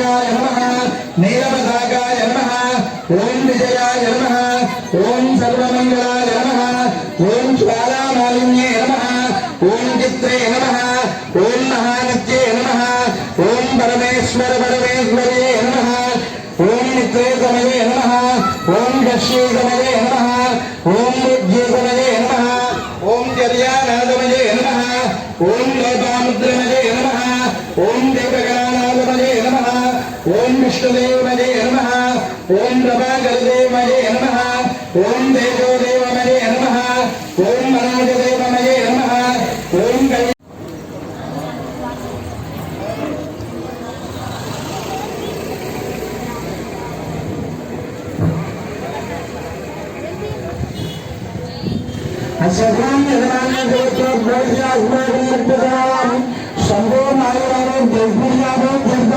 नीलकण्ठाय नमः नीलपताकाय नमः ओम विजयाय नमः ओम सर्वमंगलाय नमः ओम ज्वालामालिन्ये नमः ओम चित्रे नमः ओम महानित्ये नमः ओम परमेश्वर परमेश्वर्ये नमः ओम नित्ये समये नमः ओम गश्ये समये नमः ओम मुज्ये समये नमः ओम जर्यानादमये नमः ओम लोपामुद्रमये नमः ओम देवगणानादमये नमः ओम विष्णुदेवमये नमः ओम प्रभाकरदेवमये नमः ओम देवदेवमये नमः ओम मनोजदेवमये नमः ओम शंभो नारायण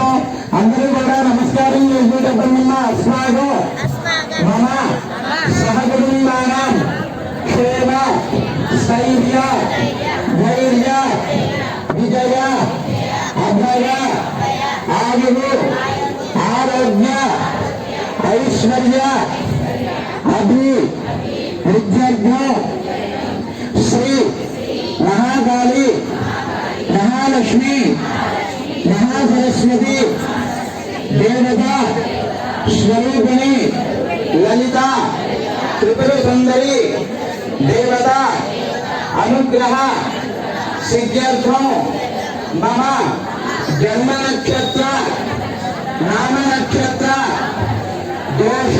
अंदर नमस्कार मम सहकुटुंबानां क्षेम स्थैर्य धैर्य विजय अभय आयु आरोग्य ऐश्वर्य अभिवृद्ध्यर्थं श्री महाकाली महालक्ष्मी महासरस्वती देवता स्वरूपिणी ललिता त्रिपुर सुंदरी देवता अनुग्रह सिद्ध्यर्थं मम जन्म नक्षत्र नाम नक्षत्र दोष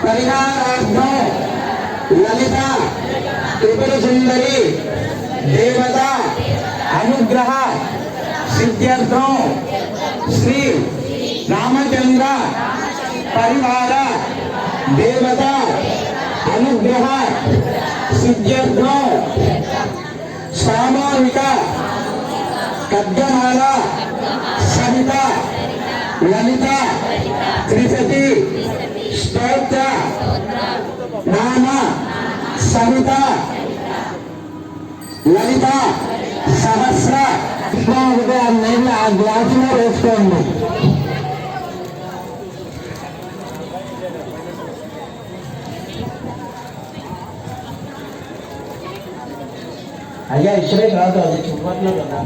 परिहारार्थं ललिता त्रिपुर सुंदरी देवता अनुग्रह सिद्ध्यर्थं श्री रामचंद्र परिवार देवता अनुग्रह सिद्ध्यर्थं सामूहिक खड्गमाला सहित ललिता त्रिशती स्तोत्र नाम सहित ललिता सहस्र నీళ్ళు ఆ గ్లాసులో వేసుకోండి. అయ్యా ఇక్కడే కాదు, అది చుట్టుపక్కల కదా.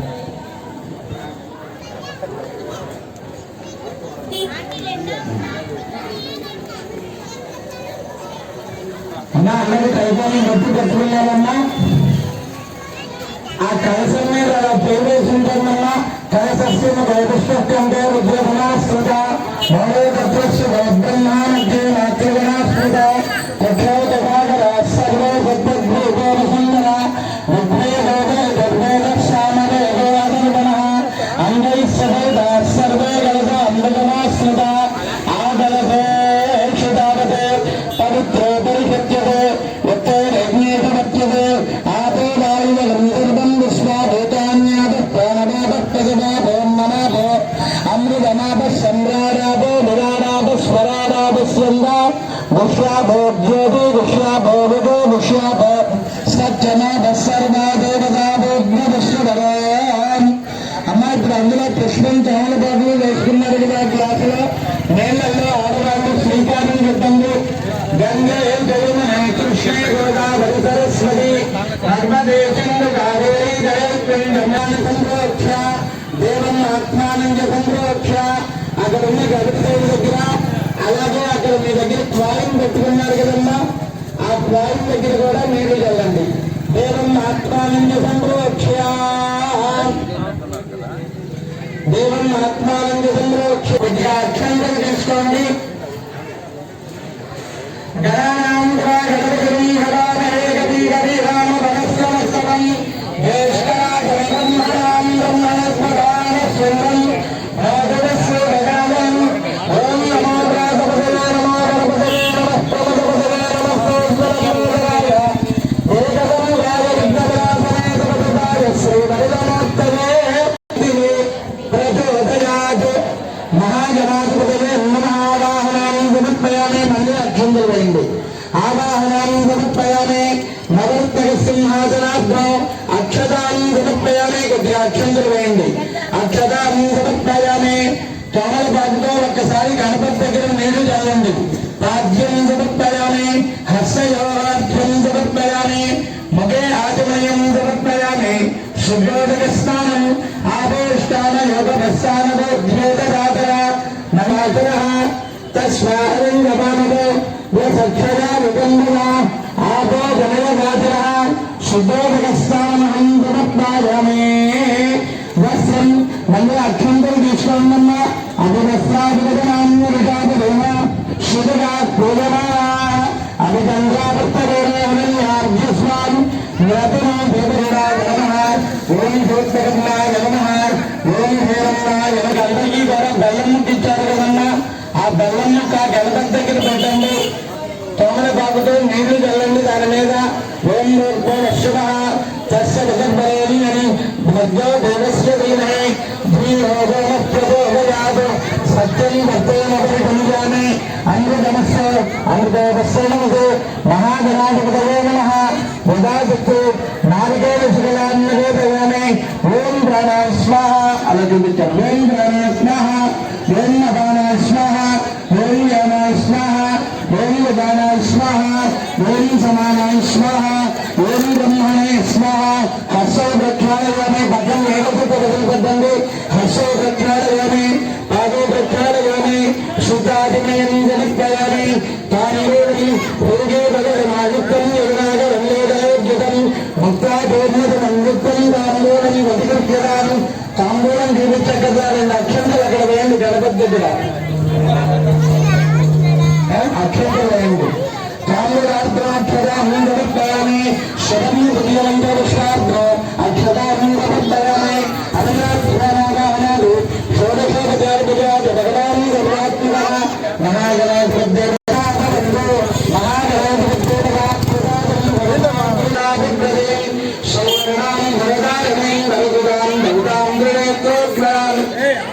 అన్నా అందరూ కైపోయి నొప్పి పెట్టుకున్నారన్నా. ఆ కలసం మీద అలా పేరు వేసి ఉంటుందన్నా. కలసస్య వైపుష్పంటే రుద్రగుణాశ్రుత మౌళేకత్వస్య బ్రహ్మానగ్రే నాట్యగుణాశ్రుత కుక్షౌతపాకర సర్వే సద్భూతోపసుందర రుద్రే గోదే గర్భేద శ్యామదే గోదర్వణ అంగై సహేద సర్వే గలస అంబగుణాశ్రుత ఆదలసే క్షితావతే పవిత్రో పరిషత్యతే ఉత్తైరగ్నేతమత్యతే ఆపో వాయువలం సర్వం విశ్వాభూతాన్యాద ప్రాణమాపో మనాపో అమృతమాప సంరారాపో నిరారాప స్వరారాప స్యంద గుష్యాభో జ్యోతి గుష్యాభో విగో గుష్యాభో సత్యమాప సర్వా దేవతాభోగ్నవశ్వరాన్. అమ్మ ఇప్పుడు అందులో పుష్పం చాలా బాబులు వేసుకున్నారు కదా క్లాసులో. నీళ్ళల్లో ఆడవాళ్ళు శ్రీకారం చెప్పండి. గంగే జయమున కృష్ణ గోదావరి సరస్వతి నర్మదే సింధు కావేరీ జయత్రింజమాన సంప్రోక్ష దేవం ఆత్మానంద సంప్రోక్ష. అక్కడ ఉన్న గణపతి దగ్గర అలాగే అక్కడ మీ దగ్గర క్వాలిం పెట్టుకున్నారు కదమ్మా, ఆ క్వాలిం దగ్గర కూడా నీరు చల్లండి. దేవం ఆత్మానంద సంప్రోక్ష దేవం ఆత్మానంద సంప్రోక్ష. కొద్దిగా అక్షంతలు తీసుకోండి. గణానాం గణపతి హరాహరే గతి గతి రామ వనస్వమస్తకం జ్యేష్ఠరాజం బ్రహ్మణాం బ్రహ్మణస్పదాన శృంగం భగవస్య గజానం. ఓం నమో రాఘవదే నమో గణపతే నమః ప్రమదపదే నమః స్తోత్రమోదరాయ ఏకదంగాయ విఘ్నవినాశనాయ సమర్థాయ శ్రీవరిదమోత్తమే ప్రచోదయాత్. మహాజనాధిపతయే నమః. ఆవాహనాన్ని సమర్పయామి. మళ్ళీ అక్షంతలు వేయండి. ఆవాహనాన్ని సమర్పయామి. నవరుత్తర సింహాసనాగ్రం అక్షతాన్ని సమర్పయామి. కొద్దిగా అక్షంతలు వేయండి. అక్షతాన్ని సమర్పయామి. కమల हस्तयोर्घ्यं समर्पयामि मुखे आचमनीयं समर्पयामि शुद्धोदकस्नानम् आपोष्टानयोगभस्तानभोज्योतरातरा नमातरः तस्मारङ्गपानतो यसक्षरा विकम्बना आपो जनयगातरः शुद्धोदकस्नानमहं समर्पयामि वस्त्रं मल्ल अक्षन्तं दीक्षान्नम्म अभिवस्त्राभिगतनान्यविषाददेव शुभगा पूजना अभिगङ्गावृत्तगौरवनन्यार्घ्यस्वान् नूतनो देवदेवाय नमः ओम ज्योतिर्गणाय नमः ओम हेरन्नाय नमः అందరికీ కూడా బెల్లం ముట్టించారు కదన్నా ఆ బెల్లం ముక్క గణపతి దగ్గర పెట్టండి తోమలపాకుతో నీళ్లు చల్లండి దాని మీద ఓం శుభ తస్య విసర్పణేని అని భద్రో దేవస్య ధీమహి ధీరో ప్రచోదయాత్ సత్యం సత్యేన పరిపంచామి అమృతమస్య అమృతోపస్య నమః మహాగణాధిపతయే నమః ఉదాసక్తి నారికేల శిఖలాన్నివేదయామి ఓం ప్రాణాయ స్వాహ అలా చూపించారు ఓం ప్రాణాయ స్వాహ ఓం అపానాయ స్వాహ ఓం యానాయ స్వాహ ఓం ఉదానాయ స్వాహ ఓం సమానాయ స్వాహ ఓం బ్రహ్మణే స్వాహ హర్షో ప్రఖ్యాళయామి భద్రం ఏకపుత్ర వదిలిపెట్టండి హర్షో ప్రఖ్యాళయామి పాదో ప్రఖ్యాళయామి శుద్ధాదిమయం జనిత్యామి తానేవి భోగే భగవన్మాయుక్తం యోగాగరంలోదయోగ్యతం ముక్తాదోర్మదమంగుక్తం తాంబూలం వదిలిపెట్టడం తాంబూలం చూపించక్కదా 2 అక్షంతలు అక్కడ వేయండి గణపతి దగ్గర అక్షంతలు వేయండి తాంబూలార్థాక్షరాన్ని జనిత్యామి శరం హృదయమంతరుషార్థో అక్షరాన్ని జనిత్యామి అనగాలు షోడశోపచారపూజ జగదాన్ని సర్వాత్మక మహాగణాధిపతి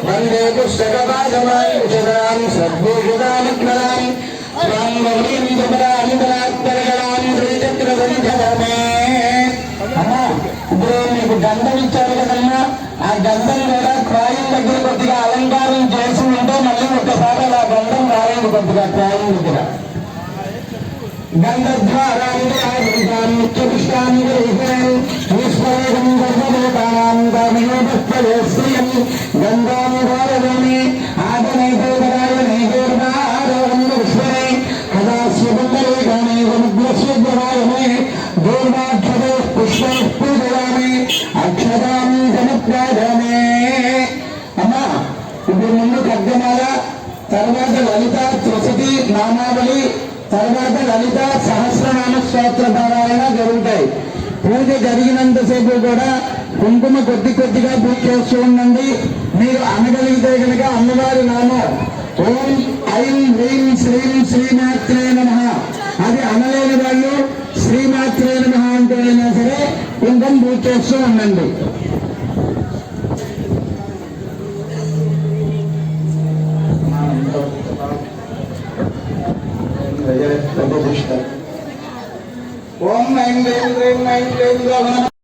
వందే పుస్తకపాదమాన్ సద్భూషితానుగ్రహాన్ ఇప్పుడు మీకు గంధం ఇచ్చారు కదన్నా ఆ గంధం కూడా ప్రాయం దగ్గర కొద్దిగా అలంకారం చేసి ఉంటే మళ్ళీ ఒక్కసారి అలా గంధం రాలేదు కొద్దిగా ప్రాయం దగ్గర గంధద్వారాన్ని గంధాంగారని ఆదనైతోదరాయ నైతోర్వారోహం విశ్వరే కదాస్యబంధరేగానే వనుగ్రస్యద్వరాయమే గోర్వాక్షదే పుష్పై పూజయామి అక్షదాం సమప్రాజమే అమ్మా ఇప్పుడు ముందు ఖడ్గమాల తర్వాత లలిత త్రిశతి నామావళి తర్వాత లలిత సహస్రనామ స్తోత్ర పారాయణ జరుగుతాయి పూజ జరిగినంతసేపు కూడా కుంకుమ కొద్దిగా పూజ చేస్తూ ఉండండి మీరు అనగలిగితే కనుక అమ్మవారి నామం ఓం ఐం హ్రీం శ్రీం శ్రీమాత్రే నమః అది అనలేని వాళ్ళు శ్రీమాత్రే నమః అంటూ అయినా సరే కుంకుమ పూజ చేస్తూ ఉండండి ఓం ఐం హ్రీం శ్రీం ఐం హ్రీం